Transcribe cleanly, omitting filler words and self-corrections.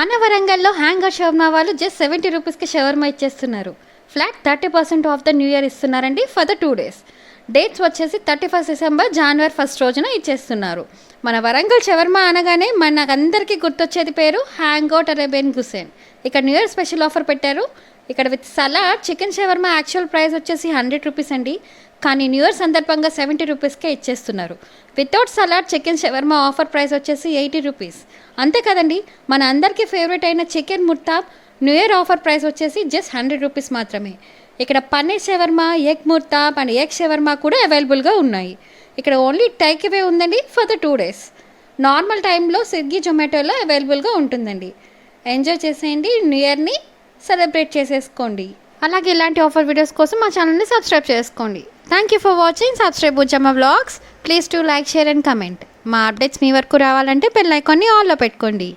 మన వరంగల్లో hanger shawarma వాళ్ళు జస్ట్ 70 రూపీస్కి షవర్మా ఇచ్చేస్తున్నారు. Flat 30% of the new year ఇస్తున్నారండి ఫర్ ద 2 days. డేట్స్ వచ్చేసి 31 డిసెంబర్ జనవరి 1 రోజున ఇచ్చేస్తున్నారు. మన వరంగల్ షవర్మా అనగానే మనకందరికీ గుర్తొచ్చేది పేరు హ్యాంగౌట్ అరేబియన్ కుసైన్. ఇక్కడ న్యూ ఇయర్ స్పెషల్ ఆఫర్ పెట్టారు. ఇక్కడ with salad chicken shawarma actual price వచ్చేసి 100 రూపీస్ అండి. కానీ న్యూ ఇయర్ సందర్భంగా 70 రూపీస్కే ఇచ్చేస్తున్నారు. Without salad chicken shawarma offer price వచ్చేసి 80 రూపీస్. అంతే కదండి, మన అందరికీ ఫేవరెట్ అయిన chicken murtabak new year offer price వచ్చేసి జస్ట్ 100 రూపీస్ మాత్రమే. ఇక్కడ paneer shawarma, egg murtabak and egg shawarma కూడా అవైలబుల్గా ఉన్నాయి. ఇక్కడ ఓన్లీ టేక్ అవే ఉందండి ఫర్ ద 2 days. నార్మల్ టైంలో స్విగ్గీ జొమాటోలో అవైలబుల్గా ఉంటుందండి. ఎంజాయ్ చేసేయండి, న్యూ ఇయర్ని సెలబ్రేట్ చేసేసుకోండి. అలాగే ఇలాంటి ఆఫర్ వీడియోస్ కోసం మా ఛానల్ని సబ్స్క్రైబ్ చేసుకోండి. Thank you for watching. Subscribe Bujjamma vlogs. Please to like, share and comment. మా అప్డేట్స్ మీ వరకు రావాలంటే బెల్ ఐకాన్ని ఆన్లో పెట్టుకోండి.